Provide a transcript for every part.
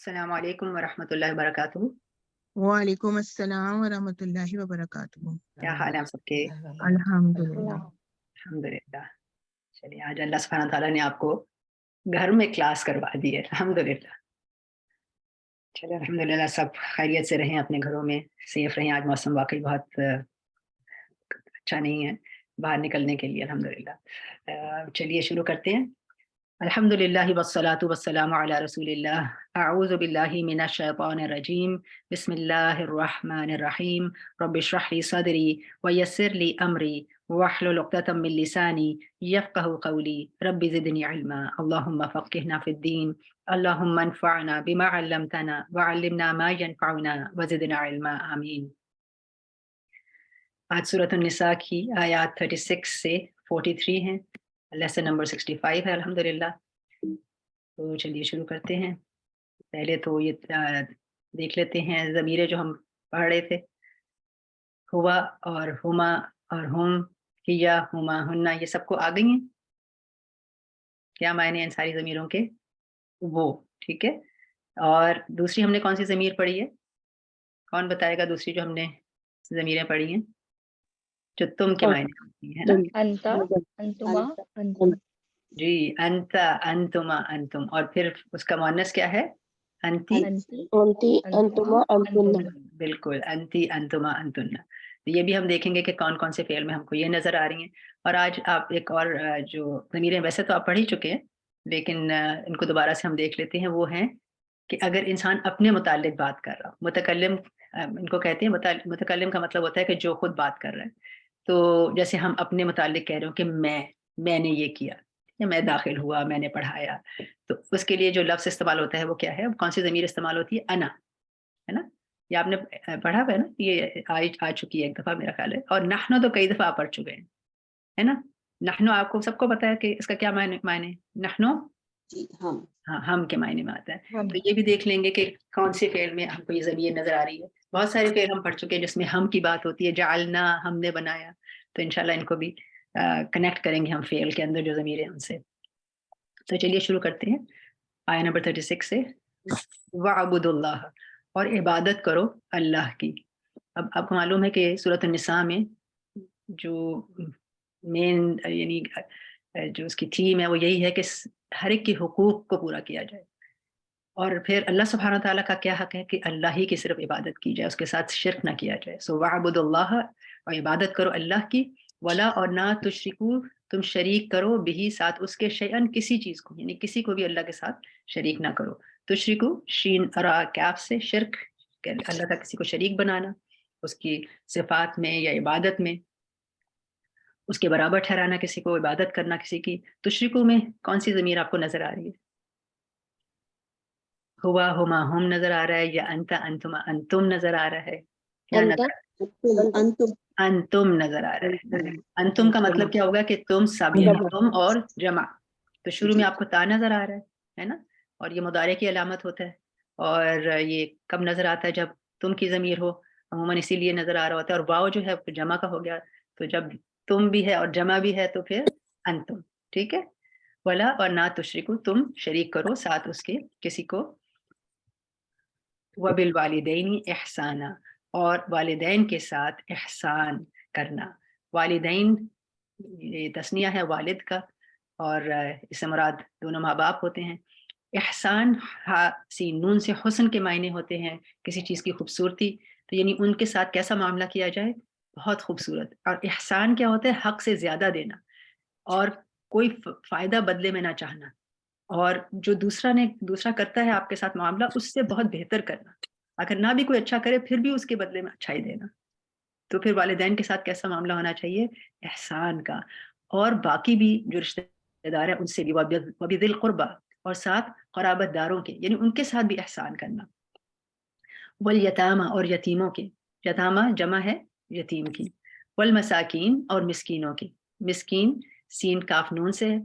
السلام علیکم ورحمۃ اللہ وبرکاتہ. وعلیکم السلام ورحمۃ اللہ وبرکاتہ. کیا حال ہے آپ سب کے؟ الحمدللہ. الحمدللہ. چلیے آج اللہ سبحانہ تعالیٰ نے آپ کو گھر میں کلاس کروا دی ہے. الحمدللہ. چلیے الحمدللہ سب خیریت سے رہیں، اپنے گھروں میں سیف رہیں. آج موسم واقعی بہت اچھا نہیں ہے باہر نکلنے کے لیے. الحمدللہ. چلیے شروع کرتے ہیں. الحمدللہ والصلاة والسلام علی رسول اللہ. اعوذ باللہ من الشیطان الرجیم. بسم اللہ الرحمن الرحیم. رب اشرح لی صدری ویسر لی امری واحلل عقدۃ من لسانی یفقہوا قولی. رب زدنی علما. اللہم فقہنا فی الدین. اللہم انفعنا بما علمتنا وعلمنا ما ینفعنا وزدنا علما. آمین. آج سورۃ النساء کی آیات 36 سے 43 ہیں. لیسن نمبر 65 ہے الحمدللہ. تو چلیے شروع کرتے ہیں. پہلے تو یہ دیکھ لیتے ہیں ضمیریں جو ہم پڑھ رہے تھے. ہوا اور ہما اور ہم، ہیا، ہما، ہننا، یہ سب کو آ گئی ہیں. کیا معنی ہیں ان ساری ضمیروں کے؟ وہ ٹھیک ہے. اور دوسری ہم نے کون سی ضمیر پڑھی ہے؟ کون بتائے گا دوسری جو ہم نے ضمیریں پڑھی ہیں جو تم کے معنی ہوتی ہے نا؟ انت، انتما، انتم. جی انت، انتما، انتم. اور پھر اس کا مؤنث کیا ہے؟ انتی. انتی، انتما، انتن. بالکل، انتی، انتما، انتن. یہ بھی ہم دیکھیں گے کہ کون کون سے فعل میں ہم کو یہ نظر آ رہی ہیں. اور آج آپ ایک اور جو ضمیریں ویسے تو آپ پڑھ ہی چکے ہیں لیکن ان کو دوبارہ سے ہم دیکھ لیتے ہیں. وہ ہیں کہ اگر انسان اپنے متعلق بات کر رہا ہو، متکلم ان کو کہتے ہیں. متکلم کا مطلب ہوتا ہے کہ جو خود بات کر رہا ہے. تو جیسے ہم اپنے متعلق کہہ رہے ہوں کہ میں نے یہ کیا، یا میں داخل ہوا، میں نے پڑھایا، تو اس کے لیے جو لفظ استعمال ہوتا ہے وہ کیا ہے؟ کون سی ضمیر استعمال ہوتی ہے؟ انا، ہے نا؟ یہ آپ نے پڑھا ہوا ہے نا؟ یہ آ چکی ہے ایک دفعہ میرا خیال ہے. اور نحنو تو کئی دفعہ آپ پڑھ چکے ہیں، ہے نا؟ نحنو آپ کو سب کو پتا ہے کہ اس کا کیا معنی؟ نحنو ہاں ہم کے معنی میں آتا ہے. تو یہ بھی دیکھ لیں گے کہ کون سے فعل میں ہم کو یہ ضمیر نظر آ رہی ہے. بہت سارے فعل ہم پڑھ چکے ہیں جس میں ہم کی بات ہوتی ہے. جعلنا، ہم نے بنایا. تو انشاءاللہ ان کو بھی کنیکٹ کریں گے ہم فعل کے اندر جو ضمیر ہے ان سے. تو چلیے شروع کرتے ہیں آیہ نمبر 36 سے. وَعْبُدُ اللَّهَ، اور عبادت کرو اللہ کی. اب آپ کو معلوم ہے کہ سورۃ النساء میں جو مین یعنی جو اس کی تھیم ہے وہ یہی ہے کہ ہر ایک کے حقوق کو پورا کیا جائے. اور پھر اللہ سبحانہ تعالیٰ کا کیا حق ہے کہ اللہ ہی کی صرف عبادت کی جائے، اس کے ساتھ شرک نہ کیا جائے. سو وَعْبُدُ اللَّهَ، اور عبادت کرو اللہ کی. ولا، اور نہ تشرکو، تم شریک کرو بھی ساتھ اس کے شیئن، کسی چیز کو، یعنی کسی کو بھی اللہ کے ساتھ شریک نہ کرو. تشرکو شین را کیف سے شرک، اللہ کا کسی کو شریک بنانا اس کی صفات میں یا عبادت میں، اس کے برابر ٹھہرانا کسی کو، عبادت کرنا کسی کی. تشرکو میں کون سی ضمیر آپ کو نظر آ رہی ہے؟ ہوا، ہما، ہم نظر آ رہا ہے، یا انت، انتما، انتم نظر آ رہا ہے؟ کیا نظر آ رہا ہے؟ انتم نظر آ رہا ہے. انتم کا مطلب کیا ہوگا کہ تم سب، یعنی تم اور جمع. تو شروع میں آپ کو تا نظر آ رہا ہے نا؟ اور یہ مضارع کی علامت ہوتا ہے. اور یہ کب نظر آتا ہے؟ جب تم کی ضمیر ہو، عموماً اسی لیے نظر آ رہا ہوتا ہے. اور واو جو ہے جمع کا ہو گیا، تو جب تم بھی ہے اور جمع بھی ہے تو پھر انتم. ٹھیک ہے. ولا، اور نہ تشرکو، تم شریک کرو ساتھ اس کے کسی کو. وبالوالدین احسانا، اور والدین کے ساتھ احسان کرنا. والدین یہ تثنیہ ہے والد کا، اور اس سے مراد دونوں ماں باپ ہوتے ہیں. احسان ہا سین نون سے حسن کے معنی ہوتے ہیں، کسی چیز کی خوبصورتی. تو یعنی ان کے ساتھ کیسا معاملہ کیا جائے؟ بہت خوبصورت. اور احسان کیا ہوتا ہے؟ حق سے زیادہ دینا، اور کوئی فائدہ بدلے میں نہ چاہنا. اور جو دوسرا کرتا ہے آپ کے ساتھ معاملہ، اس سے بہت بہتر کرنا. اگر نہ بھی کوئی اچھا کرے پھر بھی اس کے بدلے میں اچھائی دینا. تو پھر والدین کے ساتھ کیسا معاملہ ہونا چاہیے؟ احسان کا. اور باقی بھی جو رشتہ دار ہیں ان سے بھی، وبذی القربیٰ، اور ساتھ قرابت داروں کے، یعنی ان کے ساتھ بھی احسان کرنا. والیتامى، اور یتیموں کے. یتامہ جمع ہے یتیم کی. والمساکین، اور مسکینوں کی. مسکین سین کاف نون سے ہے،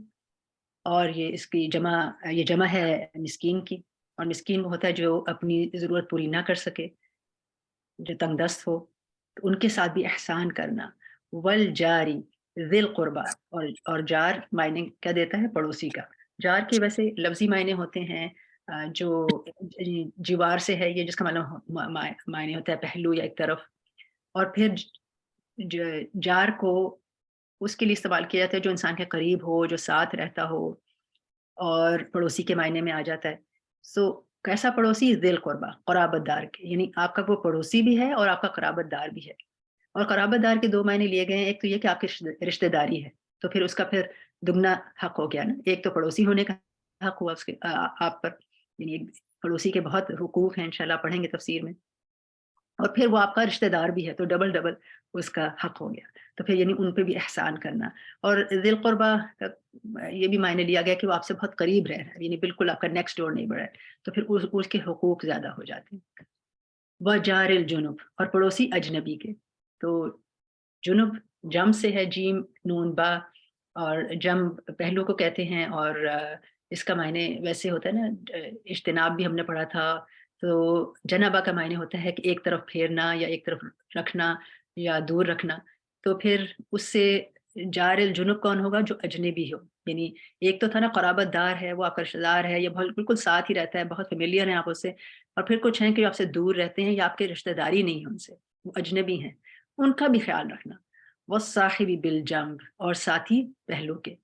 اور یہ اس کی جمع ہے مسکین کی. اور مسکین وہ ہوتا ہے جو اپنی ضرورت پوری نہ کر سکے، جو تنگ دست ہو. تو ان کے ساتھ بھی احسان کرنا. والجاری ذی القربیٰ، اور جار معنی کیا دیتا ہے؟ پڑوسی کا. جار کے ویسے لفظی معنی ہوتے ہیں جو جوار سے ہے یہ جس کا معنی ہوتا ہے پہلو یا ایک طرف، اور پھر جار کو اس کے لیے استعمال کیا جاتا ہے جو انسان کے قریب ہو، جو ساتھ رہتا ہو، اور پڑوسی کے معنی میں آ جاتا ہے. سو کیسا پڑوسی؟ ذی القربہ، قرابت دار کے، یعنی آپ کا وہ پڑوسی بھی ہے اور آپ کا قرابت دار بھی ہے. اور قرابت دار کے دو معنی لیے گئے ہیں. ایک تو یہ کہ آپ کی رشتہ داری ہے، تو پھر اس کا پھر دگنا حق ہو گیا نا. ایک تو پڑوسی ہونے کا حق ہوا اس کے آپ پر، یعنی پڑوسی کے بہت حقوق ہیں، انشاءاللہ پڑھیں گے تفسیر میں. اور پھر وہ آپ کا رشتہ دار بھی ہے، تو ڈبل اس کا حق ہو گیا. تو پھر یعنی ان پہ بھی احسان کرنا. اور ذی القربہ کا یہ بھی معنی لیا گیا کہ وہ آپ سے بہت قریب رہ رہا ہے، یعنی بالکل آپ کا نیکسٹ ڈور نیبر ہے، تو پھر اس کے حقوق زیادہ ہو جاتے ہیں. وجار الجنب، اور پڑوسی اجنبی کے. تو جنب جم سے ہے، جیم نون با، اور جم پہلو کو کہتے ہیں. اور اس کا معنی ویسے ہوتا ہے نا، اجتناب بھی ہم نے پڑھا تھا. تو جنبا کا معنی ہوتا ہے کہ ایک طرف پھیرنا یا ایک طرف رکھنا یا دور رکھنا. تو پھر اس سے جار الجنب کون ہوگا؟ جو اجنبی ہو. یعنی ایک تو تھا نا قرابت دار ہے، وہ آپ کا رشتہ دار ہے، یا بالکل ساتھ ہی رہتا ہے، بہت فیملیئر ہیں آپ اس سے. اور پھر کچھ ہیں کہ آپ سے دور رہتے ہیں یا آپ کے رشتہ داری نہیں ہے ان سے، وہ اجنبی ہیں، ان کا بھی خیال رکھنا. والصاحب بالجنب، اور ساتھی پہلو کے.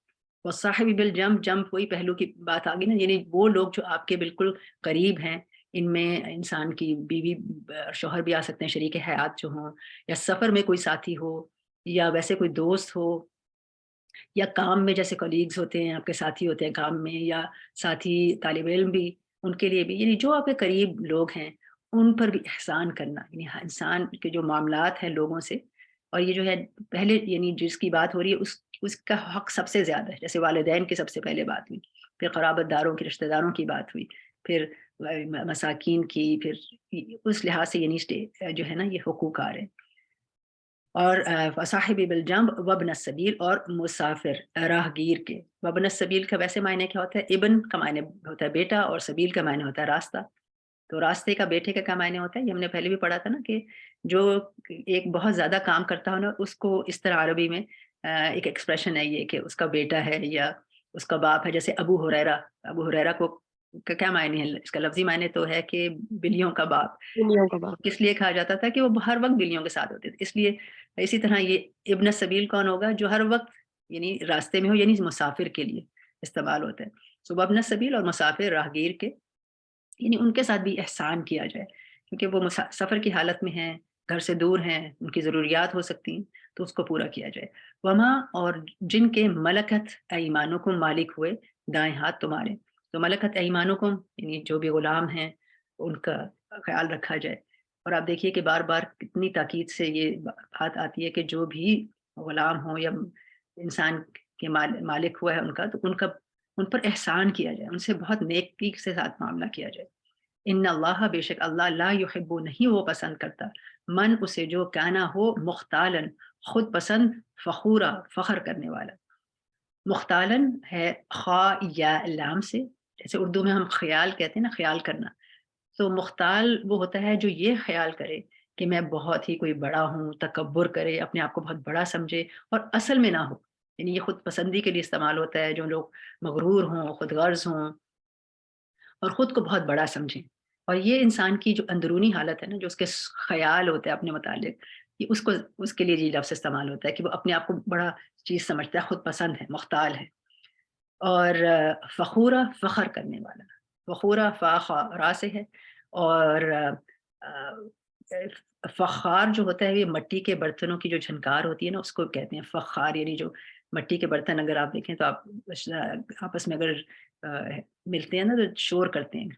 والصاحب بالجنب، جنب وہی پہلو کی بات آ گئی نا، یعنی وہ لوگ جو آپ کے بالکل قریب ہیں. ان میں انسان کی بیوی شوہر بھی آ سکتے ہیں، شریک حیات جو ہوں، یا سفر میں کوئی ساتھی ہو، یا ویسے کوئی دوست ہو، یا کام میں جیسے کولیگز ہوتے ہیں، آپ کے ساتھی ہوتے ہیں کام میں، یا ساتھی طالب علم بھی، ان کے لیے بھی، یعنی جو آپ کے قریب لوگ ہیں ان پر بھی احسان کرنا. یعنی انسان کے جو معاملات ہیں لوگوں سے، اور یہ جو ہے پہلے یعنی جس کی بات ہو رہی ہے اس کا حق سب سے زیادہ ہے. جیسے والدین کی سب سے پہلے بات ہوئی، پھر قرابت داروں کی، رشتہ داروں کی بات ہوئی، پھر مساکین کی، پھر اس لحاظ سے یعنی جو ہے نا یہ حقوق آ رہے ہیں. اور صاحب بالجنب وابن السبیل، اور مسافر راہگیر کے. وابن السبیل کا ویسے معنی کیا ہوتا ہے؟ ابن کا معنی ہوتا ہے بیٹا، اور سبیل کا معنی ہوتا ہے راستہ. تو راستے کا بیٹے کا کیا معنی ہوتا ہے؟ یہ ہم نے پہلے بھی پڑھا تھا نا، کہ جو ایک بہت زیادہ کام کرتا ہو نا، اس کو اس طرح عربی میں ایک ایکسپریشن ہے یہ کہ اس کا بیٹا ہے یا اس کا باپ ہے. جیسے ابو ہریرہ کو کا کیا معنی ہے؟ اس کا لفظی معنی تو ہے کہ بلیوں کا باپ. بلیوں کا باپ. کس لیے کہا جاتا تھا؟ کہ وہ ہر وقت بلیوں کے ساتھ ہوتے تھے، اس لیے. اسی طرح یہ ابن السبیل کون ہوگا؟ جو ہر وقت یعنی راستے میں ہو، یعنی مسافر کے لیے استعمال ہوتا ہے. سو ابن السبیل اور مسافر راہگیر کے، یعنی ان کے ساتھ بھی احسان کیا جائے، کیونکہ وہ سفر کی حالت میں ہیں، گھر سے دور ہیں، ان کی ضروریات ہو سکتی ہیں، تو اس کو پورا کیا جائے. وما، اور جن کے ملکت ایمانکم، مالک ہوئے دائیں ہاتھ تمہارے. تو ملکت ایمانکم یعنی جو بھی غلام ہیں ان کا خیال رکھا جائے. اور آپ دیکھیے کہ بار بار کتنی تاکید سے یہ بات آتی ہے کہ جو بھی غلام ہو یا انسان کے مالک ہوا ہے ان کا، تو ان پر احسان کیا جائے، ان سے بہت نیکی سے ساتھ معاملہ کیا جائے. ان اللہ، بے شک اللہ، لا یحب، نہیں وہ پسند کرتا، من اسے جو کانا ہو، مختالن خود پسند، فخورا فخر کرنے والا. مختالن ہے خا یا لام سے، جیسے اردو میں ہم خیال کہتے ہیں نا، خیال کرنا. تو مختال وہ ہوتا ہے جو یہ خیال کرے کہ میں بہت ہی کوئی بڑا ہوں، تکبر کرے، اپنے آپ کو بہت بڑا سمجھے، اور اصل میں نہ ہو. یعنی یہ خود پسندی کے لیے استعمال ہوتا ہے، جو لوگ مغرور ہوں، خود غرض ہوں، اور خود کو بہت بڑا سمجھیں. اور یہ انسان کی جو اندرونی حالت ہے نا، جو اس کے خیال ہوتے ہیں اپنے متعلق، یہ اس کے لیے یہ لفظ استعمال ہوتا ہے کہ وہ اپنے آپ کو بڑا چیز سمجھتا ہے، خود پسند ہے، مختال ہے. اور فخورا فخر کرنے والا. فخورا فاخا را سے ہے. اور فخار جو ہوتا ہے، یہ مٹی کے برتنوں کی جو جھنکار ہوتی ہے نا، اس کو کہتے ہیں فخار. یعنی جو مٹی کے برتن اگر آپ دیکھیں تو آپ آپس میں اگر ملتے ہیں نا تو شور کرتے ہیں،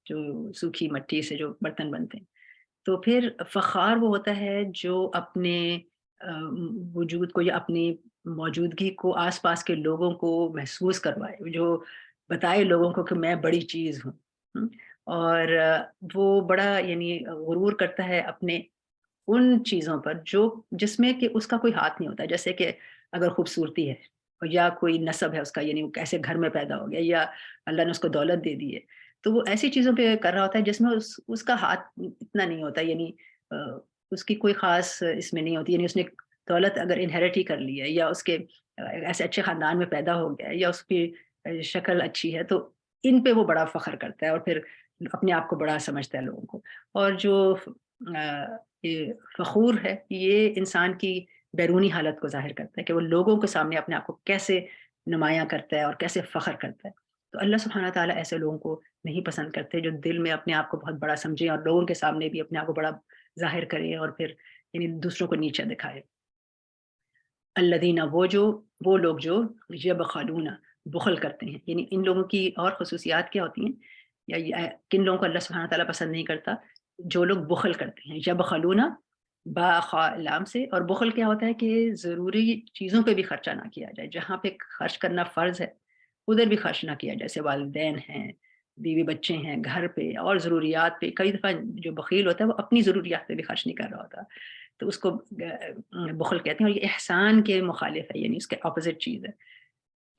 جو سوکھی مٹی سے جو برتن بنتے ہیں. تو پھر فخار وہ ہوتا ہے جو اپنے وجود کو یا اپنی موجودگی کو آس پاس کے لوگوں کو محسوس کروائے، جو بتائے لوگوں کو کہ میں بڑی چیز ہوں. اور وہ بڑا یعنی غرور کرتا ہے اپنے ان چیزوں پر جس میں کہ اس کا کوئی ہاتھ نہیں ہوتا. جیسے کہ اگر خوبصورتی ہے یا کوئی نسب ہے اس کا، یعنی وہ کیسے گھر میں پیدا ہو گیا، یا اللہ نے اس کو دولت دے دی ہے، تو وہ ایسی چیزوں پہ کر رہا ہوتا ہے جس میں اس کا ہاتھ اتنا نہیں ہوتا. یعنی اس کی کوئی خاص اس میں نہیں ہوتی. یعنی اس نے دولت اگر انہیریٹ ہی کر لی ہے، یا اس کے ایسے اچھے خاندان میں پیدا ہو گیا ہے، یا اس کی شکل اچھی ہے، تو ان پہ وہ بڑا فخر کرتا ہے اور پھر اپنے آپ کو بڑا سمجھتا ہے لوگوں کو. اور جو یہ فخور ہے یہ انسان کی بیرونی حالت کو ظاہر کرتا ہے کہ وہ لوگوں کے سامنے اپنے آپ کو کیسے نمایاں کرتا ہے اور کیسے فخر کرتا ہے. تو اللہ سبحانہ تعالیٰ ایسے لوگوں کو نہیں پسند کرتے جو دل میں اپنے آپ کو بہت بڑا سمجھیں اور لوگوں کے سامنے بھی اپنے آپ کو بڑا ظاہر کریں اور پھر یعنی دوسروں کو نیچا دکھائے. الذین وہ لوگ جو یبخلون بخل کرتے ہیں. یعنی ان لوگوں کی اور خصوصیات کیا ہوتی ہیں یا کن لوگوں کو اللہ سبحانہ تعالیٰ پسند نہیں کرتا؟ جو لوگ بخل کرتے ہیں. یبخلون با خا لام سے. اور بخل کیا ہوتا ہے کہ ضروری چیزوں پہ بھی خرچہ نہ کیا جائے. جہاں پہ خرچ کرنا فرض ہے ادھر بھی خرچ نہ کیا جائے. جیسے والدین ہیں، بیوی بچے ہیں، گھر پہ اور ضروریات پہ. کئی دفعہ جو بخیل ہوتا ہے وہ اپنی ضروریات پہ بھی خرچ نہیں کر رہا ہوتا، تو اس کو بخل کہتے ہیں. اور یہ احسان کے مخالف ہے، یعنی اس کے اپوزٹ چیز ہے.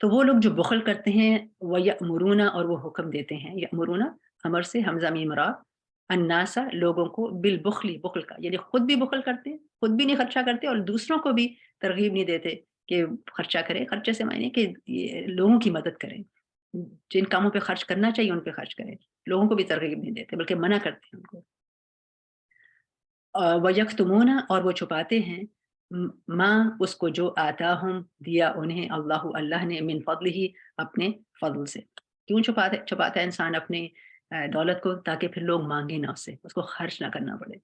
تو وہ لوگ جو بخل کرتے ہیں وہ یأمرون اور وہ حکم دیتے ہیں. یأمرون امر سے حمزہ میم را، الناس لوگوں کو، بالبخل بخل کا، یعنی خود بھی بخل کرتے ہیں، خود بھی نہیں خرچہ کرتے اور دوسروں کو بھی ترغیب نہیں دیتے کہ خرچہ کریں. خرچے سے معنی کہ لوگوں کی مدد کریں، جن کاموں پہ خرچ کرنا چاہیے ان پہ خرچ کریں. لوگوں کو بھی ترغیب نہیں دیتے بلکہ منع کرتے ہیں ان کو. وَيَكْتُمُونَ اور وہ چھپاتے ہیں ماں اس کو جو آتاہم دیا انہیں اللہ نے من فضلہ اپنے فضل سے. کیوں چھپاتا ہے انسان اپنے دولت کو؟ تاکہ پھر لوگ مانگے نہ اس کو خرچ نہ کرنا پڑے.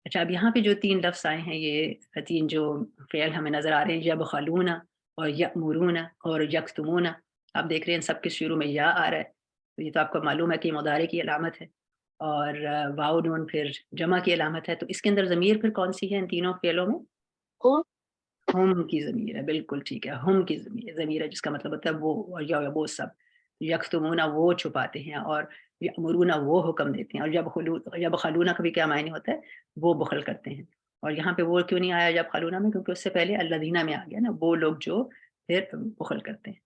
اچھا، اب یہاں پہ جو 3 لفظ آئے ہیں، یہ 3 جو فعل ہمیں نظر آ رہے ہیں، یبخلون اور یأمرون اور یکتمون. آپ دیکھ رہے ہیں سب کے شروع میں یا آ رہا ہے، تو یہ تو آپ کو معلوم ہے کہ مضارع کی علامت ہے اور واو نون پھر جمع کی علامت ہے. تو اس کے اندر ضمیر پھر کون سی ہے ان تینوں فعلوں میں؟ ہم کی ضمیر ہے. بالکل ٹھیک ہے، ہم کی ضمیر ہے، جس کا مطلب ہوتا ہے وہ اور یا وہ سب. یکتمون وہ چھپاتے ہیں اور یأمرون وہ حکم دیتے ہیں. اور یبخلون کا بھی کیا معنی ہوتا ہے؟ وہ بخل کرتے ہیں. اور یہاں پہ وہ کیوں نہیں آیا یبخلون میں؟ کیونکہ اس سے پہلے الذین میں آ گیا نا، وہ لوگ جو پھر بخل کرتے ہیں.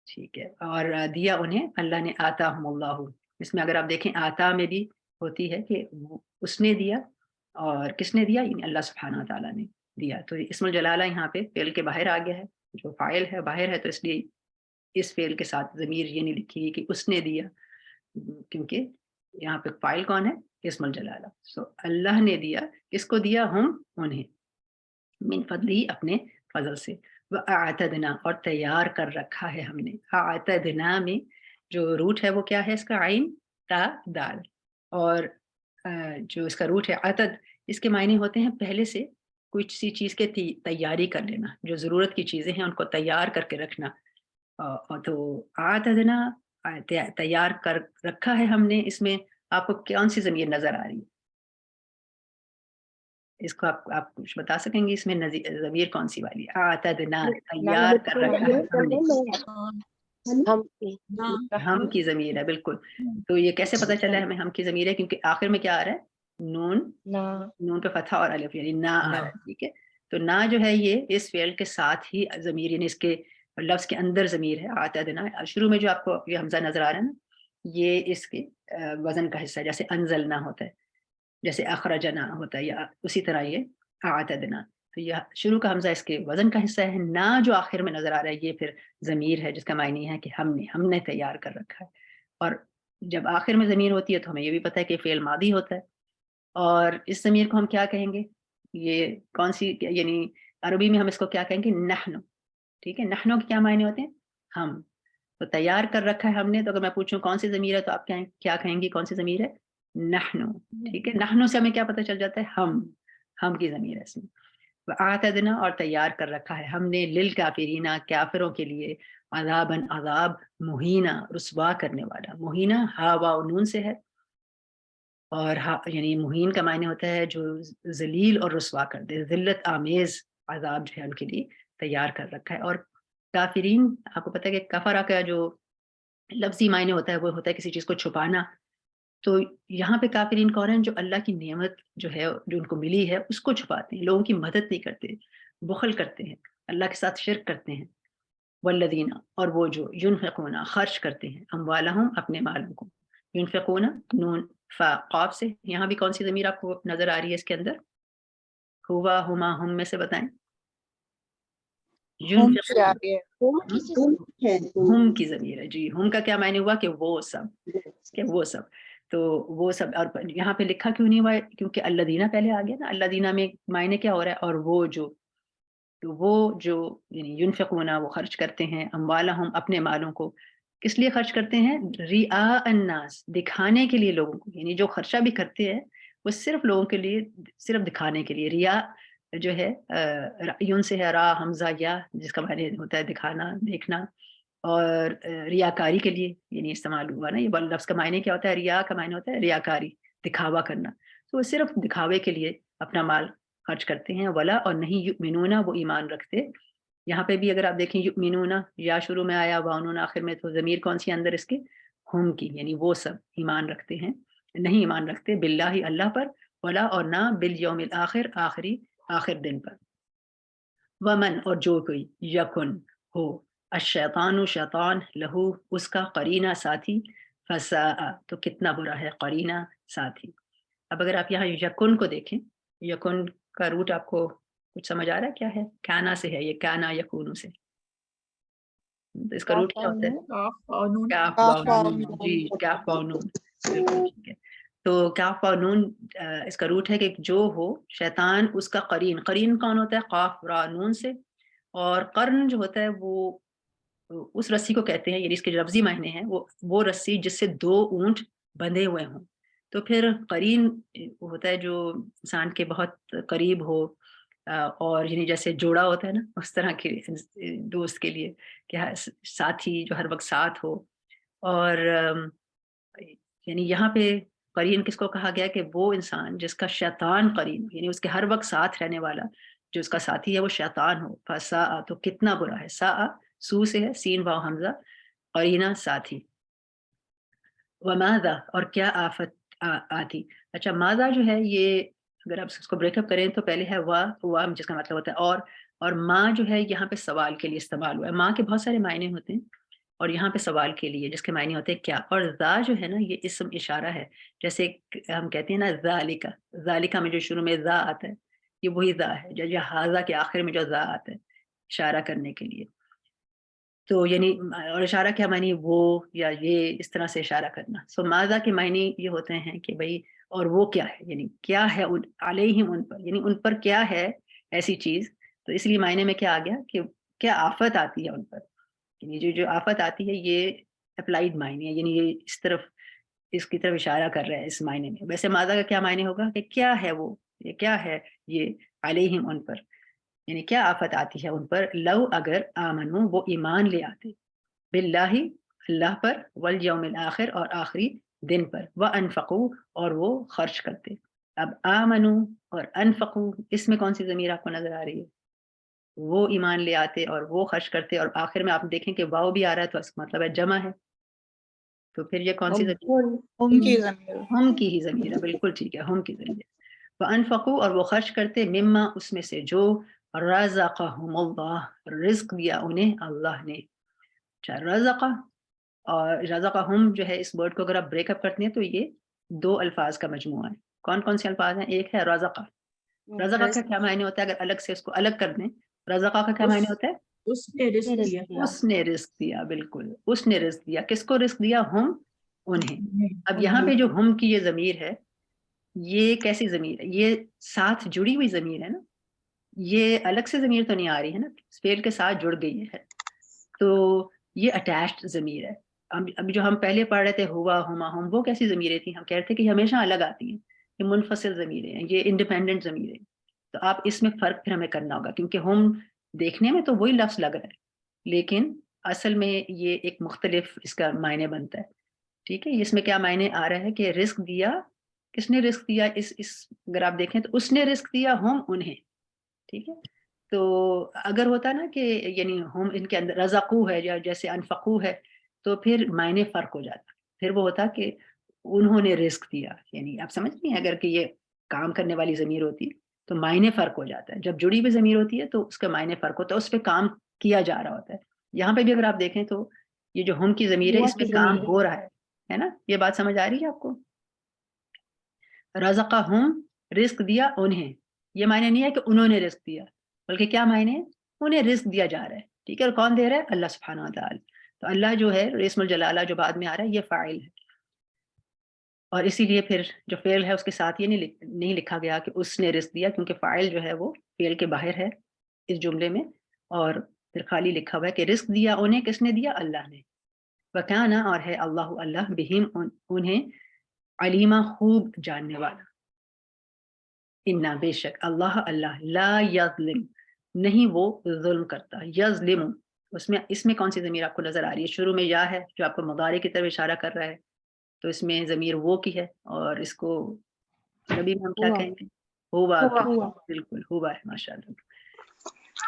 ٹھیک ہے. اور دیا انہیں اللہ نے، آتاہم اللہ. اس میں اگر آپ دیکھیں آتا میں بھی ہوتی ہے کہ اس نے دیا، اور کس نے دیا؟ یعنی اللہ سبحانہ تعالیٰ نے دیا. تو اسم الجلالہ یہاں پہ فعل کے باہر آ گیا ہے، جو فاعل ہے باہر ہے، تو اس لیے اس فعل کے ساتھ ضمیر یہ نہیں لکھی گئی کہ اس نے دیا، کیونکہ یہاں پہ فاعل کون ہے؟ اسم الجلالہ. سو اللہ نے دیا. کس کو دیا؟ ہم انہیں، من فضلی اپنے فضل سے. وَأَعْتَدْنَا اور تیار کر رکھا ہے ہم نے. اعتدنا میں جو روٹ ہے وہ کیا ہے اس کا؟ عین تا دال. اور جو اس کا روٹ ہے عتد، اس کے معنی ہوتے ہیں پہلے سے کچھ سی چیز کے تیاری کر لینا. جو ضرورت کی چیزیں ہیں ان کو تیار کر کے رکھنا. تو اعتدنا تیار کر رکھا ہے ہم نے. اس میں آپ کو کون سی ضمیر نظر آ رہی ہے؟ اس کو آپ کچھ بتا سکیں گے؟ اس میں ضمیر کون سی والی ہے؟ اعتدنا تیار کر رکھا ہے ہم نے. ہم کی ضمیر ہے. بالکل. تو یہ کیسے پتہ چلا ہے ہمیں ہم کی ضمیر ہے؟ کیونکہ آخر میں کیا آ رہا ہے؟ نون پہ فتحہ اور الف، یعنی نا آ رہا ہے. ٹھیک ہے. تو نا جو ہے یہ اس فعل کے ساتھ ہی ضمیر، یعنی اس کے لفظ کے اندر ضمیر ہے. اعتدنا شروع میں جو آپ کو یہ حمزہ نظر آ رہا ہے نا، یہ اس کے وزن کا حصہ ہے. جیسے انزلنا ہوتا ہے، جیسے اخرجنا ہوتا ہے، یا اسی طرح یہ اعتدنا. تو یہ شروع کا حمزہ اس کے وزن کا حصہ ہے. نا جو آخر میں نظر آ رہا ہے یہ پھر ضمیر ہے، جس کا معنی ہے کہ ہم نے تیار کر رکھا ہے. اور جب آخر میں ضمیر ہوتی ہے تو ہمیں یہ بھی پتہ ہے کہ فعل ماضی ہوتا ہے. اور اس ضمیر کو ہم کیا کہیں گے؟ یہ کون سی، یعنی عربی میں ہم اس کو کیا کہیں گے؟ نحن. ٹھیک ہے. نحنو کے کیا معنی ہوتے ہیں؟ ہم. تو تیار کر رکھا ہے ہم نے. تو اگر میں پوچھوں کون سی ضمیر ہے تو آپ کیا کہیں گی؟ کون سی ضمیر ہے؟ نحنو. ٹھیک ہے. نحنو سے ہمیں کیا پتہ چل جاتا ہے؟ ہم کی ضمیر ہے اس میں. وَأَعْتَدْنَا اور تیار کر رکھا ہے ہم نے، للکافرین کافروں کے لیے، عذاباً عذاب، مہینہ رسوا کرنے والا. مہینہ ہا واو نون سے ہے، اور یعنی مہین کا معنی ہوتا ہے جو ذلیل اور رسوا کر دے. ذلت آمیز عذاب جو ہے ان کے لیے تیار کر رکھا ہے. اور کافرین، آپ کو پتہ ہے کہ کفرہ کا جو لفظی معنی ہوتا ہے وہ ہوتا ہے کسی چیز کو چھپانا. تو یہاں پہ کافرین کون ہیں؟ جو اللہ کی نعمت جو ہے جو ان کو ملی ہے اس کو چھپاتے ہیں، لوگوں کی مدد نہیں کرتے، بخل کرتے ہیں، اللہ کے ساتھ شرک کرتے ہیں. والذین اور وہ جو ینفقون خرچ کرتے ہیں، اموالہم اپنے مالوں کو. ینفقون نون فا قاف سے. یہاں بھی کون سی ضمیر آپ کو نظر آ رہی ہے اس کے اندر؟ ہوا، ہما، ہم میں سے بتائیں. ہم کی ضمیر ہے جی. ہم کا کیا معنی ہوا کہ وہ سب, کہ وہ سب. تو وہ سب, اور یہاں پہ لکھا کیوں نہیں ہوا ہے؟ کیونکہ الذین پہلے آ گیا نا. الذین میں معنی کیا ہو رہا ہے؟ اور وہ جو, تو وہ جو یعنی ینفقون, وہ خرچ کرتے ہیں, اموالہم, اپنے مالوں کو. کس لیے خرچ کرتے ہیں؟ رئاء الناس, دکھانے کے لیے لوگوں کو. یعنی جو خرچہ بھی کرتے ہیں وہ صرف لوگوں کے لیے, صرف دکھانے کے لیے. ریا جو ہے یون سے ہے, را حمزہ یا, جس کا معنی ہوتا ہے دکھانا, دیکھنا. اور ریاکاری کے لیے یعنی استعمال ہوا نا. یہ لفظ کا معنی کیا ہوتا ہے؟ ریا کا معنی ہوتا ہے ریاکاری, دکھاوا کرنا. تو وہ صرف دکھاوے کے لیے اپنا مال خرچ کرتے ہیں. ولا, اور نہیں یؤمنون, وہ ایمان رکھتے. یہاں پہ بھی اگر آپ دیکھیں یؤمنون, یا شروع میں آیا, وانون آخر میں, تو ضمیر کون سی اندر اس کے؟ ہم کی. یعنی وہ سب ایمان رکھتے ہیں, نہیں ایمان رکھتے باللہ, اللہ پر. ولا, اور نہ بالیوم الاخر, آخر دن پر. ومن, اور جو کوئی, یکن ہو, الشیطان, شیطان, لہو, اس کا, قرینہ, ساتھی, فساء, تو کتنا برا ہے, قرینہ, ساتھی. اب اگر آپ یہاں یکن کو دیکھیں, یکن کا روٹ آپ کو کچھ سمجھ آ رہا ہے کیا ہے؟ کانا سے ہے یہ, کانا یکونو سے. تو اس کا روٹ کیا ہوتا ہے؟ کاف واو نون. جی, کاف واو نون, بالکل ٹھیک ہے. تو کاف واو نون, اس کا روٹ ہے کہ جو ہو شیطان, اس کا قرین. قرین کون ہوتا ہے؟ قاف را نون سے. اور قرن جو ہوتا ہے وہ اس رسی کو کہتے ہیں, یعنی اس کے لفظی معنی ہیں وہ رسی جس سے دو اونٹ بندھے ہوئے ہوں. تو پھر قرین ہوتا ہے جو انسان کے بہت قریب ہو, اور یعنی جیسے جوڑا ہوتا ہے نا, اس طرح کے دوست کے لیے, کہ ساتھی جو ہر وقت ساتھ ہو. اور یعنی یہاں پہ قرین کس کو کہا گیا؟ کہ وہ انسان جس کا شیطان قرین, یعنی اس کے ہر وقت ساتھ رہنے والا جو اس کا ساتھی ہے وہ شیطان ہو. فساء, تو کتنا برا ہے. ساء سو سے ہے, سین واو حمزہ, قرینہ, ساتھی. وماذا, اور کیا آفت آتی. اچھا, ماذا جو ہے یہ اگر آپ اس کو بریک اپ کریں تو پہلے ہے وا, جس کا مطلب ہوتا ہے اور ماں جو ہے یہاں پہ سوال کے لیے استعمال ہوا ہے. ماں کے بہت سارے معنی ہوتے ہیں, اور یہاں پہ سوال کے لیے جس کے معنی ہوتے ہیں کیا. اور ذا جو ہے نا, یہ اسم اشارہ ہے. جیسے ہم کہتے ہیں نا ذالکا, ذالکا میں جو شروع میں ذا آتا ہے, یہ وہی ذا ہے. جو ہاذا کے آخر میں جو ذا آتا ہے اشارہ کرنے کے لیے. تو یعنی, اور اشارہ کیا معنی؟ وہ, یا یہ, اس طرح سے اشارہ کرنا. سو ماذا کے معنی یہ ہوتے ہیں کہ بھئی, اور وہ کیا ہے, یعنی کیا ہے علیہم, ان پر, یعنی ان پر کیا ہے ایسی چیز. تو اس لیے معنی میں کیا آ گیا کہ کیا آفت آتی ہے ان پر. یعنی جو آفت آتی ہے یہ اپلائیڈ معنی ہے, یعنی یہ اس کی طرف اشارہ کر رہا ہے اس معنی میں. ویسے ماذا کا کیا معنی ہوگا کہ کیا ہے وہ, یہ کیا ہے یہ, علیہم, ان پر, یعنی کیا آفت آتی ہے ان پر. لو, اگر, آمنو, وہ ایمان لے آتے, باللہ, اللہ پر, والیوم الاخر, اور آخری دن پر, وانفقوا, اور وہ خرچ کرتے. اب آمنو اور انفقوا, اس میں کون سی ضمیر آپ کو نظر آ رہی ہے؟ وہ ایمان لے آتے اور وہ خرچ کرتے, اور آخر میں آپ دیکھیں کہ واو بھی آ رہا ہے, تو اس کا مطلب ہے جمع ہے. تو پھر یہ کون سی ضمیر؟ ہم کی ضمیر. ہم کی ہی ضمیر ہے, بالکل ٹھیک ہے, ہم کی ضمیر. وانفقوا, اور وہ خرچ کرتے, مما, اس میں سے, جو رزقہم اللہ, رزق دیا انہیں اللہ نے. رزق اور رزقہم جو ہے, اس ورڈ کو اگر آپ بریک اپ کرتے ہیں تو یہ دو الفاظ کا مجموعہ ہے. کون کون سے الفاظ ہیں؟ ایک ہے رزقہ. رزقہ کا کیا معنی ہوتا ہے اگر الگ سے اس کو الگ کر دیں؟ رزقہ کا کیا معنی ہوتا ہے؟ اس نے رزق دیا. اس نے رزق دیا, بالکل, اس نے رزق دیا. کس کو رزق دیا؟ ہم, انہیں. اب یہاں پہ جو ہم کی یہ ضمیر ہے, یہ کیسی ضمیر ہے؟ یہ ساتھ جڑی ہوئی ضمیر ہے نا, یہ الگ سے ضمیر تو نہیں آ رہی ہے نا, فعل کے ساتھ جڑ گئی ہے. تو یہ اٹیچڈ ضمیر ہے. ابھی جو ہم پہلے پڑھ رہے تھے ہوا, ہما, ہم, وہ کیسی ضمیریں تھیں؟ ہم کہہ رہے تھے کہ یہ ہمیشہ الگ آتی ہیں, یہ منفصل ضمیریں ہیں, یہ انڈیپینڈنٹ ضمیریں. تو آپ اس میں فرق پھر ہمیں کرنا ہوگا, کیونکہ ہم دیکھنے میں تو وہی لفظ لگ رہا ہے, لیکن اصل میں یہ ایک مختلف اس کا معنی بنتا ہے. ٹھیک ہے, اس میں کیا معنی آ رہا ہے کہ رزق دیا, کس نے رزق دیا؟ اس اگر آپ دیکھیں تو اس نے رزق دیا ہم انہیں. ٹھیک ہے, تو اگر ہوتا نا کہ یعنی ہم ان کے اندر رزقو ہے یا جیسے انفقو ہے, تو پھر معنی فرق ہو جاتا. پھر وہ ہوتا کہ انہوں نے رزق دیا, یعنی آپ سمجھ نہیں, اگر کہ یہ کام کرنے والی ضمیر ہوتی تو معنی فرق ہو جاتا ہے. جب جڑی ہوئی ضمیر ہوتی ہے تو اس کا معنی فرق ہوتا ہے, اس پہ کام کیا جا رہا ہوتا ہے. یہاں پہ بھی اگر آپ دیکھیں تو یہ جو ہم کی ضمیر ہے, اس پہ کام ہو رہا ہے نا. یہ بات سمجھ آ رہی ہے آپ کو؟ رزقہم, رزق دیا انہیں, یہ معنی نہیں ہے کہ انہوں نے رزق دیا, بلکہ کیا معنی ہے؟ انہیں رزق دیا جا رہا ہے، ٹھیک ہے، اور کون دے رہا ہے؟ اللہ سبحانہ و تعالی. تو اللہ جو ہے اسم الجلالہ جو بعد میں آ رہا ہے یہ فاعل ہے، اور اسی لیے پھر جو فعل ہے اس کے ساتھ یہ نہیں لکھا گیا کہ اس نے رزق دیا، کیونکہ فاعل جو ہے وہ فعل کے باہر ہے اس جملے میں، اور پھر خالی لکھا ہوا ہے کہ رزق دیا انہیں، کس نے دیا؟ اللہ نے. وکانا، اور ہے اللہ اللہ بہم انہیں علیما خوب جاننے والا. انا، بے شک، اللہ اللہ لا یظلم نہیں وہ ظلم کرتا. یظلم اس میں کون سی ضمیر آپ کو نظر آ رہی ہے؟ شروع میں یا ہے جو آپ کو مضارع کی طرف اشارہ کر رہا ہے، تو اس میں ضمیر وہ کی ہے، اور اس کو عربی میں ہم کیا کہیں گے؟ ہوا کی. بالکل ہوا ہے، ماشاء اللہ.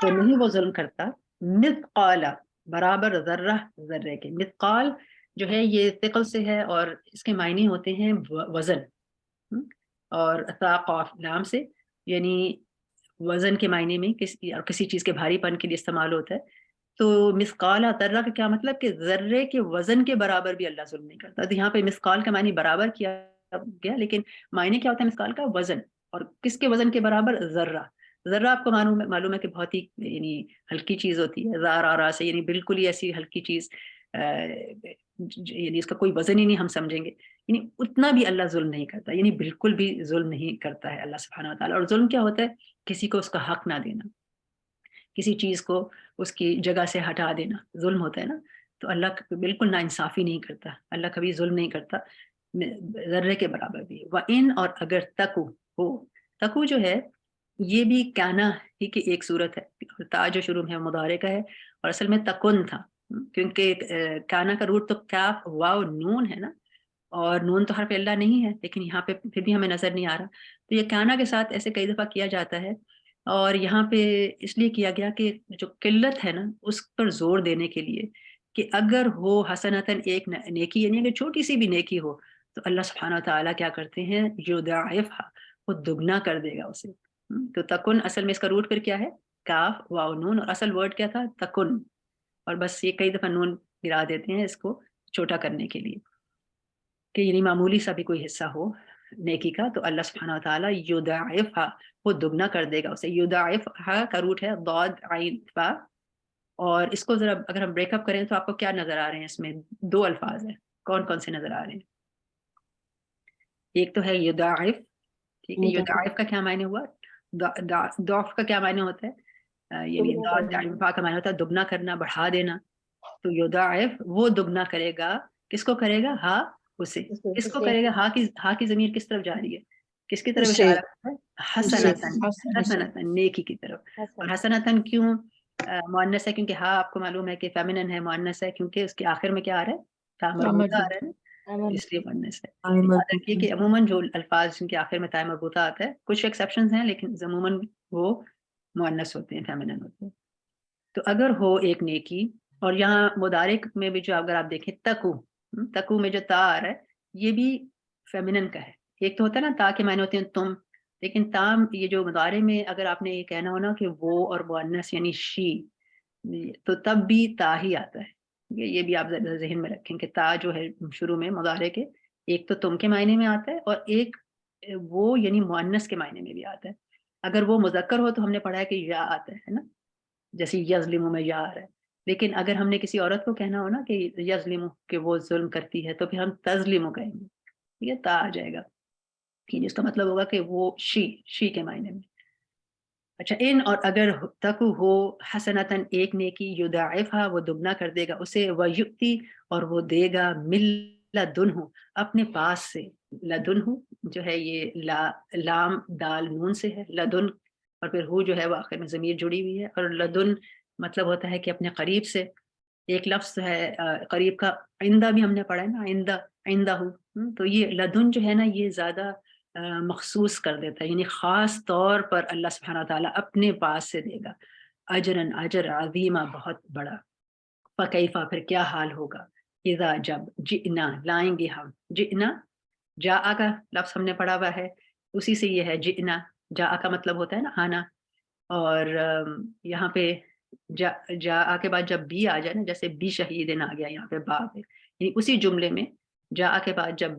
تو نہیں وہ ظلم کرتا. مثقال برابر ذرہ، ذرے کے. مثقال جو ہے یہ ثقل سے ہے، اور اس کے معنی ہوتے ہیں وزن، اور قاف لام سے، یعنی وزن کے معنی میں کسی چیز کے بھاری پن کے لیے استعمال ہوتا ہے. تو مثقال ذرہ کا کیا مطلب؟ کہ ذرے کے وزن کے برابر بھی اللہ ظلم نہیں کرتا. تو یہاں پہ مثقال کا معنی برابر کیا گیا، لیکن معنی کیا ہوتا ہے مثقال کا؟ وزن. اور کس کے وزن کے برابر؟ ذرہ. ذرہ آپ کو معلوم ہے کہ بہت ہی یعنی ہلکی چیز ہوتی ہے، ذرہ سے، یعنی بالکل ہی ایسی ہلکی چیز، یعنی اس کا کوئی وزن ہی نہیں ہم سمجھیں گے. یعنی اتنا بھی اللہ ظلم نہیں کرتا، یعنی بالکل بھی ظلم نہیں کرتا ہے اللہ سبحانہ و تعالیٰ. اور ظلم کیا ہوتا ہے؟ کسی کو اس کا حق نہ دینا، کسی چیز کو اس کی جگہ سے ہٹا دینا ظلم ہوتا ہے نا. تو اللہ بالکل ناانصافی نہیں کرتا، اللہ کبھی ظلم نہیں کرتا ذرے کے برابر بھی. وَإِن، اور اگر تکو ہو. تکو جو ہے یہ بھی کانا ہی کی ایک صورت ہے. تا جو شروع میں مضارع کا ہے، اور اصل میں تکن تھا، کیونکہ کانا کا روٹ تو کاف واو نون ہے نا، اور نون تو حرف اللہ نہیں ہے، لیکن یہاں پہ پھر بھی ہمیں نظر نہیں آ رہا. تو یہ کانا کے ساتھ ایسے کئی دفعہ کیا جاتا ہے، اور یہاں پہ اس لیے کیا گیا کہ جو قلت ہے نا اس پر زور دینے کے لیے، کہ اگر ہو حسنتاً ایک نیکی، یعنی اگر چھوٹی سی بھی نیکی ہو، تو اللہ سبحانہ و تعالیٰ کیا کرتے ہیں؟ یضاعفھا، وہ دگنا کر دے گا اسے. تو تکن اصل میں اس کا روٹ پھر کیا ہے؟ کاف واو نون، اور اصل ورڈ کیا تھا؟ تکن. اور بس یہ کئی دفعہ نون گرا دیتے ہیں اس کو چھوٹا کرنے کے لیے، کہ یعنی معمولی سا بھی کوئی حصہ ہو نیکی کا، تو اللہ سبحانہ و تعالیٰ یضاعفھا، وہ دگنا کر دے گا اسے. یضاعفھا کا روٹ ہے ضاد عین فا. اور اس کو ذرا اگر ہم بریک اپ کریں تو آپ کو کیا نظر آ رہے ہیں؟ اس میں دو الفاظ ہیں، کون کون سے نظر آ رہے ہیں؟ ایک تو ہے یضاعف، ٹھیک ہے. یضاعف کا کیا معنی ہوا؟ ضعف کا کیا معنی ہوتا ہے؟ یعنی ضاد عین فا کا معنی ہوتا ہے دگنا کرنا، بڑھا دینا. تو یضاعف وہ دگنا کرے گا، کس کو کرے گا؟ ہاں اسے. کس کو کرے گا؟ ہاں کی ضمیر کس طرف جا رہی ہے؟ کس کی طرف اشارہ ہے؟ حسنتاً، حسنتاً نیکی کی طرف. اور حسنتاً کیوں مؤنث ہے؟ کیونکہ ہاں آپ کو معلوم ہے کہ فیمنن ہے، مؤنث ہے، کیونکہ اس کے آخر میں کیا آ رہا ہے؟ تا مربوطہ آ رہا ہے نا، اس لیے مؤنث ہے. یاد رکھیے کہ عموماً جو الفاظ جن کے آخر میں تا مربوطہ آتا ہے، کچھ ایکسیپشنز ہیں لیکن عموماً وہ مؤنث ہوتے ہیں، فیمنن ہوتے ہیں. تو اگر ہو ایک نیکی، اور یہاں مدارک میں بھی جو اگر آپ دیکھیں تکو، تکو میں جو تا آ رہا ہے یہ بھی فیمنن کا ہے. ایک تو ہوتا ہے نا تا کے معنی ہوتے ہیں تم، لیکن تام یہ جو مضارع میں اگر آپ نے یہ کہنا ہو نا کہ وہ اور مؤنث یعنی شی، تو تب بھی تا ہی آتا ہے. یہ بھی آپ ذہن میں رکھیں کہ تا جو ہے شروع میں مضارع کے ایک تو تم کے معنی میں آتا ہے، اور ایک وہ یعنی مؤنث کے معنی میں بھی آتا ہے. اگر وہ مذکر ہو تو ہم نے پڑھا ہے کہ یا آتا ہے نا، جیسے یظلم میں یا آ رہا ہے. لیکن اگر ہم نے کسی عورت کو کہنا ہو نا کہ یظلم، کہ وہ ظلم کرتی ہے، تو پھر ہم تظلم کہیں گے، ٹھیک ہے، تا آ جائے گا، جس کا مطلب ہوگا کہ وہ شی کے معنی میں. اچھا، ان، اور اگر تک ہو حسنتاً ایک نیکی، یضاعفھا وہ دگنا کر دے گا اسے، ویؤتی اور وہ دے گا من لدنہ اپنے پاس سے. لدنہ جو ہے یہ لام دال نون سے ہے، لدن، اور پھر ہو جو ہے وہ آخر میں ضمیر جڑی ہوئی ہے. اور لدن مطلب ہوتا ہے کہ اپنے قریب سے. ایک لفظ ہے قریب کا، آئندہ بھی ہم نے پڑھا ہے نا، آئندہ، آئندہ ہو. تو یہ لدن جو ہے نا یہ زیادہ مخصوص کر دیتا ہے، یعنی خاص طور پر اللہ سبحانہ تعالیٰ اپنے پاس سے دے گا. اجرن، اجر عظیمہ، بہت بڑا. فکیفا پھر کیا حال ہوگا، اذا جب، جئنا لائیں گے ہم، جئنا جاء کا لفظ ہم نے پڑھا ہوا ہے، اسی سے یہ ہے جئنا. جاء کا مطلب ہوتا ہے نا آنا، اور یہاں پہ جاء کے بعد جب بی آ جائے نا، جیسے بی شہیدن آ گیا یہاں پہ با پہ، یعنی اسی جملے میں جاء کے بعد جب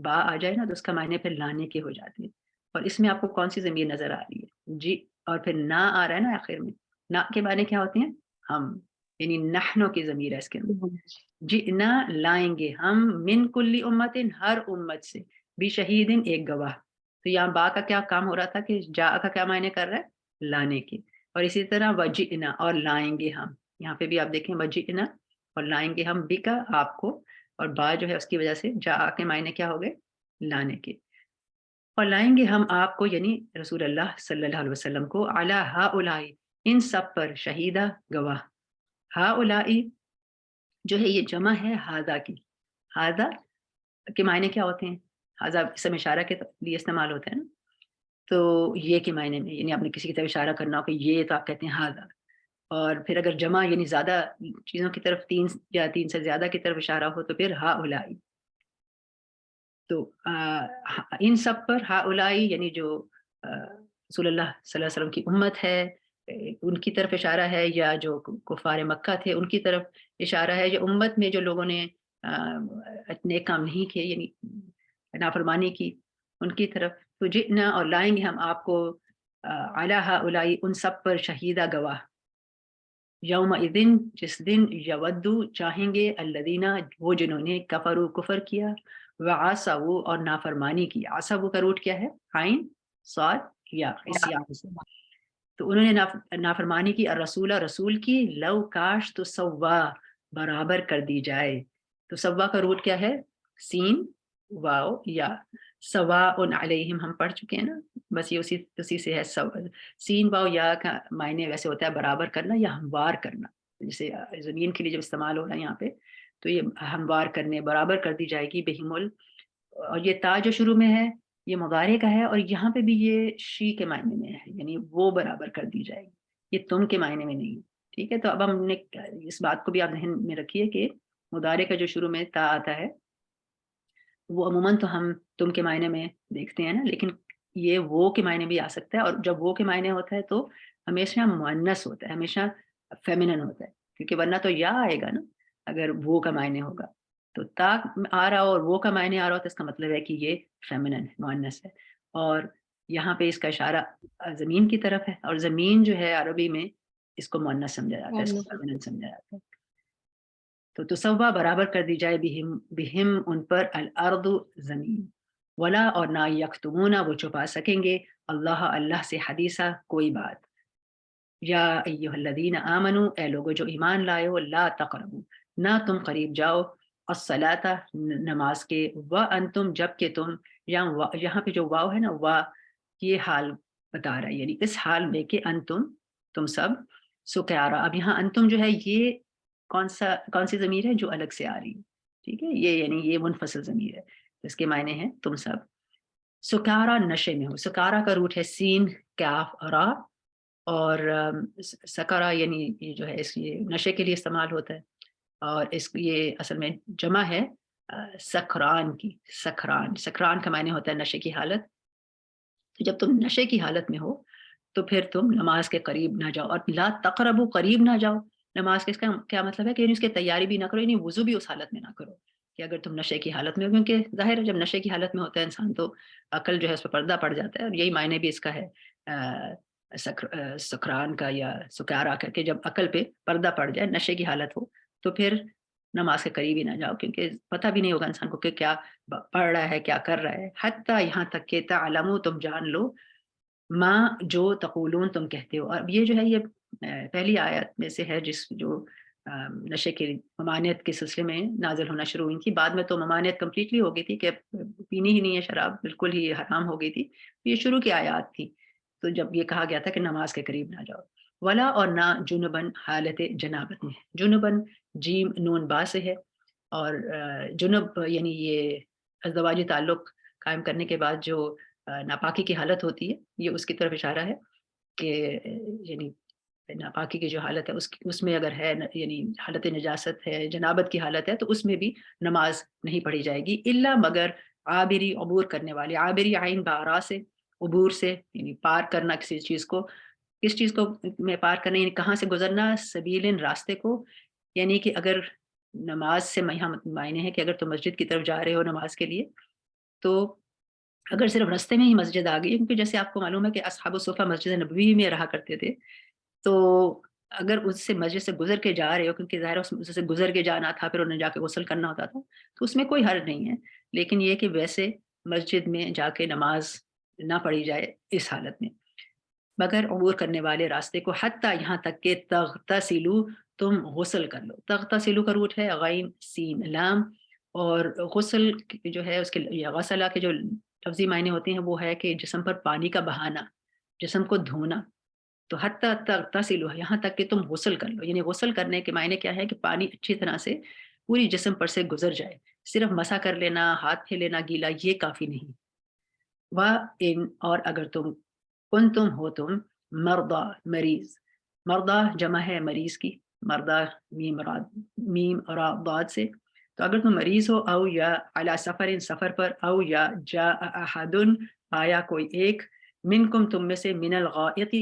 با آ جائے نا تو اس کا معنی پھر لانے کی ہو جاتی ہے. اور اس میں آپ کو کون سی ضمیر نظر آ رہی ہے؟ جی، اور پھر نہ آ رہا ہے نا آخر میں، نا کے معنی کیا ہوتے ہیں؟ ہم، یعنی نحنو کی ضمیر ہے اس کے اندر. جئنا لائیں گے ہم، من کل امت ہر امت سے، بھی شہیدن ایک گواہ. تو یہاں با کا کیا کام ہو رہا تھا کہ جا کا کیا معنی کر رہا ہے؟ لانے کے. اور اسی طرح وجئنا اور لائیں گے ہم، یہاں پہ بھی آپ دیکھیں وجئنا اور لائیں گے ہم بھی کا آپ کو، اور با جو ہے اس کی وجہ سے جا کے معنی کیا ہو گئے؟ لانے کے. اور لائیں گے ہم آپ کو یعنی رسول اللہ صلی اللہ علیہ وسلم کو، علی ہؤلاء ان سب پر، شہیدہ گواہ. ہؤلاء جو ہے یہ جمع ہے ہاذا کی. ہاذا کے معنی کیا ہوتے ہیں؟ ہاذا اسم اشارہ کے لیے استعمال ہوتا ہے نا، تو یہ کے معنی میں، یعنی آپ نے کسی کی طرف اشارہ کرنا ہو کہ یہ، تو آپ کہتے ہیں ہاذا. اور پھر اگر جمع یعنی زیادہ چیزوں کی طرف، تین یا تین سے زیادہ کی طرف اشارہ ہو تو پھر ہؤلاء. تو ان سب پر ہؤلاء یعنی جو رسول اللہ صلی اللہ علیہ وسلم کی امت ہے ان کی طرف اشارہ ہے، یا جو کفار مکہ تھے ان کی طرف اشارہ ہے، یا امت میں جو لوگوں نے نیک کام نہیں کیے یعنی نافرمانی کی ان کی طرف. تو جئنا اور لائیں گے ہم آپ کو، علی ہؤلاء ان سب پر، شہیدہ گواہ. یوم اذن جس دن، یودو چاہیں گے، الذین وہ جنہوں نے، کفروا کفر کیا، وعصوا اور نافرمانی کی. عصوا کا روٹ کیا ہے؟ عین صاد یا عصیان سے. تو انہوں نے نافرمانی کی، الرسول رسول کی، لو کاش تو سوا برابر کر دی جائے. تو سوا کا روٹ کیا ہے؟ سین واو یا. سواء علیہم ہم پڑھ چکے ہیں نا، بس یہ اسی سے ہے. سین واو یا کا معنی ویسے ہوتا ہے برابر کرنا یا ہموار کرنا، جیسے زمین کے لیے جب استعمال ہو رہا ہے یہاں پہ، تو یہ ہموار کرنے، برابر کر دی جائے گی. بہم اور یہ تا جو شروع میں ہے یہ مضارع کا ہے، اور یہاں پہ بھی یہ شی کے معنی میں ہے، یعنی وہ برابر کر دی جائے گی، یہ تم کے معنی میں نہیں. ٹھیک ہے، تو اب ہم نے اس بات کو بھی آپ ذہن میں رکھیے کہ مضارع کا جو شروع میں تا آتا ہے وہ عموماً تو ہم تم کے معنی میں دیکھتے ہیں نا، لیکن یہ وہ کے معنی بھی آ سکتا ہے. اور جب وہ کے معنی ہوتا ہے تو ہمیشہ مؤنث ہوتا ہے، ہمیشہ فیمینن ہوتا ہے، کیونکہ ورنہ تو یا آئے گا نا اگر وہ کا معنی ہوگا. تو تا آ رہا ہو اور وہ کا معنی آ رہا ہو تو اس کا مطلب ہے کہ یہ فیمینن ہے، مؤنث ہے. اور یہاں پہ اس کا اشارہ زمین کی طرف ہے، اور زمین جو ہے عربی میں اس کو مؤنث سمجھا جاتا ہے، اس کو فیمینن سمجھا جاتا ہے. تو تسوا برابر کر دی جائے بہم ان پر، الارض زمین، ولا اور نہ یکتمون وہ چھپا سکیں گے، اللہ سے حدیثہ کوئی بات. یا ایھا الذین آمنوا اے لوگو جو ایمان لائے ہو، لا تقربوا نہ تم قریب جاؤ، الصلاۃ نماز کے، وانتم جب کہ تم، یہاں پہ جو واو ہے نا، وا یہ حال بتا رہا ہے، یعنی اس حال میں کہ انتم تم سب، سکارا. اب یہاں انتم جو ہے یہ کون سی ضمیر ہے جو الگ سے آ رہی ہے؟ ٹھیک ہے، یہ یعنی یہ منفصل ضمیر ہے، اس کے معنی ہے تم سب. سکارا نشے میں ہو، سکارا کا روٹ ہے سین کاف را، اور سکارا یعنی یہ جو ہے اس یہ نشے کے لیے استعمال ہوتا ہے، اور اس یہ اصل میں جمع ہے سکران کی. سکران کا معنی ہوتا ہے نشے کی حالت. تو جب تم نشے کی حالت میں ہو تو پھر تم نماز کے قریب نہ جاؤ. اور لا تقربوا قریب نہ جاؤ نماز کے، اس کا کیا مطلب ہے کہ اس کی تیاری بھی نہ کرو، یعنی وضو بھی اس حالت میں نہ کرو کہ اگر تم نشے کی حالت میں ہو، کیونکہ ظاہر ہے جب نشے کی حالت میں ہوتا ہے انسان تو عقل جو ہے اس پہ پردہ پڑ جاتا ہے، اور یہی معنی بھی اس کا ہے سکران کا یا سکارا کا، کہ جب عقل پہ پردہ پڑ جائے، نشے کی حالت ہو، تو پھر نماز کے قریب ہی نہ جاؤ، کیونکہ پتہ بھی نہیں ہوگا انسان کو کہ کیا پڑھ رہا ہے، کیا کر رہا ہے. حتیٰ یہاں تک کہ تعلموا تم جان لو، ماں جو تقولون تم کہتے ہو. اور یہ جو ہے یہ پہلی آیت میں سے ہے جس جو نشے کی ممانعت کے سلسلے میں نازل ہونا شروع ہوئی تھی. بعد میں تو ممانعت کمپلیٹلی ہو گئی تھی کہ پینی ہی نہیں ہے شراب، بالکل ہی حرام ہو گئی تھی. یہ شروع کی آیات تھی، تو جب یہ کہا گیا تھا کہ نماز کے قریب نہ جاؤ. ولا اور نہ جنبن حالت جنابت میں. جنبن جیم نون با سے ہے، اور جنب یعنی یہ ازدواجی تعلق قائم کرنے کے بعد جو ناپاکی کی حالت ہوتی ہے، یہ اس کی طرف اشارہ ہے کہ یعنی ناپاکی کی جو حالت ہے اس میں اگر ہے یعنی حالت نجاست ہے، جنابت کی حالت ہے، تو اس میں بھی نماز نہیں پڑھی جائے گی، الا مگر عابری عبور کرنے والے. عابری عین بارا سے، عبور سے یعنی پار کرنا کسی چیز کو. کس چیز کو میں پار کرنا یعنی کہاں سے گزرنا؟ سبیل راستے کو، یعنی کہ اگر نماز سے معنی ہے کہ اگر تم مسجد کی طرف جا رہے ہو نماز کے لیے، تو اگر صرف راستے میں ہی مسجد آ گئی، کیونکہ جیسے آپ کو معلوم ہے کہ اصحاب الصفہ مسجد نبوی میں رہا کرتے تھے، تو اگر اس سے مسجد سے گزر کے جا رہے ہو، کیونکہ ظاہر اس سے گزر کے جانا تھا، پھر انہیں جا کے غسل کرنا ہوتا تھا، تو اس میں کوئی حرج نہیں ہے، لیکن یہ کہ ویسے مسجد میں جا کے نماز نہ پڑھی جائے اس حالت میں، مگر عبور کرنے والے راستے کو، حتیٰ یہاں تک کہ تغتسلو، تم غسل کر لو۔ تغتسلو کا روٹ ہے غین سین لام، اور غسل جو ہے اس کے یا غسلہ کے جو لفظی معنی ہوتے ہیں وہ ہے کہ جسم پر پانی کا بہانا، جسم کو دھونا۔ تو حتیٰ تغتسلو، یہاں تک کہ تم غسل کر لو، یعنی غسل کرنے کے معنی کیا ہے کہ پانی اچھی طرح سے پوری جسم پر سے گزر جائے، صرف مسا کر لینا، ہاتھ پھیر لینا گیلا یہ کافی نہیں۔ وَإِنْ، اور اگر تم، کنتم ہو تم، مرضی مریض، مرضی جمع ہے مریض کی، مرضی میم را ضاد سے، تو اگر تم مریض ہو، او یا علی سفر، سفر پر، او یا جاء احد، آیا کوئی ایک، منکم تم میں سے، من الغائط،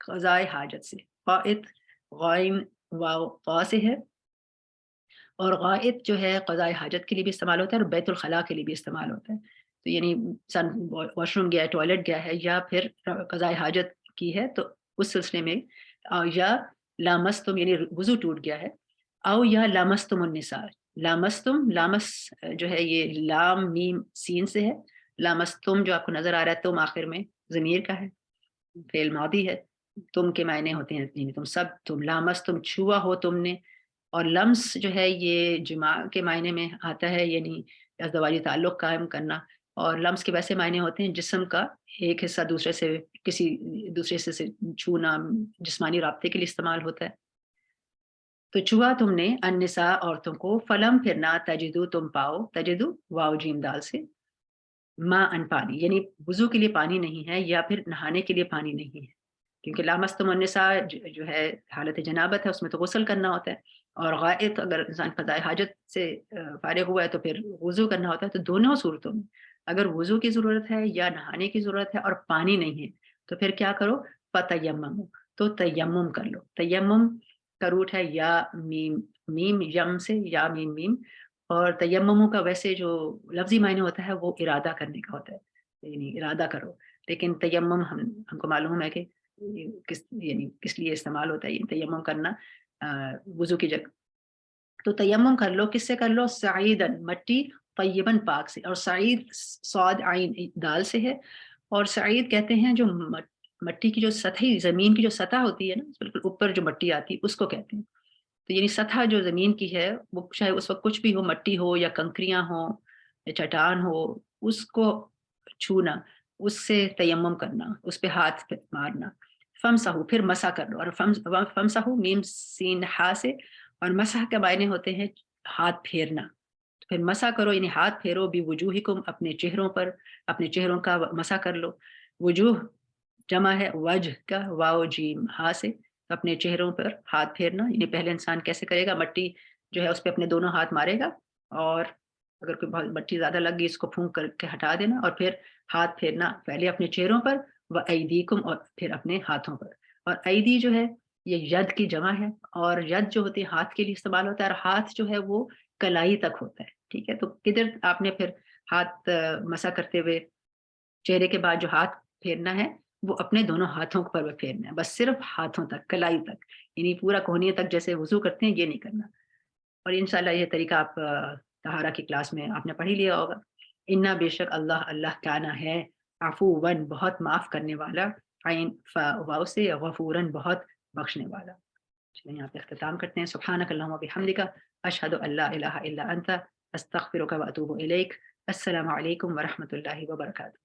قضائے حاجت سے، غائط غائن واو طا سے ہے، اور غائط جو ہے قضائے حاجت کے لیے بھی استعمال ہوتا ہے اور بیت الخلاء کے لیے بھی استعمال ہوتا ہے، تو یعنی واش روم گیا ہے، ٹوائلٹ گیا ہے، یا پھر قضائے حاجت کی ہے، تو اس سلسلے میں، یا لامستم یعنی وضو ٹوٹ گیا ہے، او یا لامستم النساء، لامستم، لامس جو ہے یہ لام میم سین سے ہے، لامستم جو آپ کو نظر آ رہا ہے تم آخر میں ضمیر کا ہے، فعل ماضی ہے، تم کے معنی ہوتے ہیں یعنی تم سب، تم لامستم چھوا ہو تم نے، اور لمس جو ہے یہ جماع کے معنی میں آتا ہے، یعنی ازدواجی تعلق قائم کرنا، اور لمس کے ویسے معنی ہوتے ہیں جسم کا ایک حصہ دوسرے سے، کسی دوسرے حصے سے چھونا، جسمانی رابطے کے لیے استعمال ہوتا ہے۔ تو چھوا تم نے النساء عورتوں کو، فلم پھر نہ تجدو تم پاؤ، تجدو واو جیم دال سے، ماء ان پانی، یعنی وضو کے لیے پانی نہیں ہے یا پھر نہانے کے لیے پانی نہیں ہے، کیونکہ لامستم النساء جو ہے حالت جنابت ہے، اس میں تو غسل کرنا ہوتا ہے، اور غائط اگر انسان قضائے حاجت سے فارغ ہوا ہے تو پھر وضو کرنا ہوتا ہے، تو دونوں صورتوں میں اگر وضو کی ضرورت ہے یا نہانے کی ضرورت ہے اور پانی نہیں ہے تو پھر کیا کرو، فتیمموا، تو تیمم کر لو۔ تیمم کا روٹ ہے یا میم، میم یم سے، یا میم میم، اور تیمموں کا ویسے جو لفظی معنی ہوتا ہے وہ ارادہ کرنے کا ہوتا ہے، یعنی ارادہ کرو، لیکن تیمم ہم کو معلوم ہے کہ یعنی کس لیے استعمال ہوتا ہے، تیمم کرنا وضو کی جگہ۔ تو تیمم کر لو، کس سے کر لو، سعیدن مٹی، طیبن پاک سے، اور سعید صاد عین دال سے ہے، اور سعید کہتے ہیں جو مٹی کی جو سطحی زمین کی جو سطح ہوتی ہے نا، بالکل اوپر جو مٹی آتی ہے اس کو کہتے ہیں، تو یعنی سطح جو زمین کی ہے وہ چاہے اس وقت کچھ بھی ہو، مٹی ہو یا کنکریاں ہو یا چٹان ہو، اس کو چھونا، اس سے تیمم کرنا، اس پہ ہاتھ مارنا۔ فمسحو، پھر مسح کر لو، اور فمسحو میم سین ہا سے، اور مسح کے معنی ہوتے ہیں ہاتھ پھیرنا، تو پھر مسح کرو یعنی ہاتھ پھیرو، بھی وجوہکم، اپنے چہروں پر، اپنے چہروں کا مسح کر لو، وجوہ جمع ہے وجہ کا، واو جیم ہا سے، اپنے چہروں پر ہاتھ پھیرنا، یعنی پہلے انسان کیسے کرے گا، مٹی جو ہے اس پہ اپنے دونوں ہاتھ مارے گا، اور اگر کوئی بہت مٹی زیادہ لگ گئی اس کو پھونک کر کے ہٹا دینا، اور پھر ہاتھ پھیرنا پہلے اپنے چہروں پر، وَأَيْدِيكُمْ، اور پھر اپنے ہاتھوں پر، اور ایدی جو ہے یہ ید کی جمع ہے، اور ید جو ہوتی ہے ہاتھ کے لیے استعمال ہوتا ہے، اور ہاتھ جو ہے وہ کلائی تک ہوتا ہے، ٹھیک ہے، تو کدھر آپ نے پھر ہاتھ مسح کرتے ہوئے چہرے کے بعد جو ہاتھ پھیرنا ہے وہ اپنے دونوں ہاتھوں پر پھیرنا ہے، بس صرف ہاتھوں تک، کلائی تک، یعنی پورا کوہنی تک جیسے وضو کرتے ہیں یہ نہیں کرنا، اور انشاءاللہ یہ طریقہ آپ طہارہ کی کلاس میں آپ نے پڑھ ہی لیا ہوگا۔ انا بے شک اللہ، اللہ کانا ہے، عفواً بہت معاف کرنے والا، عین فا واو سے، غفوراً بہت بخشنے والا۔ چلیے یہاں پہ اختتام کرتے ہیں۔ سبحانک اللہم و بحمدک، اشہد ان لا الہ الا انت، استغفرک و اتوب الیک۔ السلام علیکم ورحمۃ اللہ وبرکاتہ۔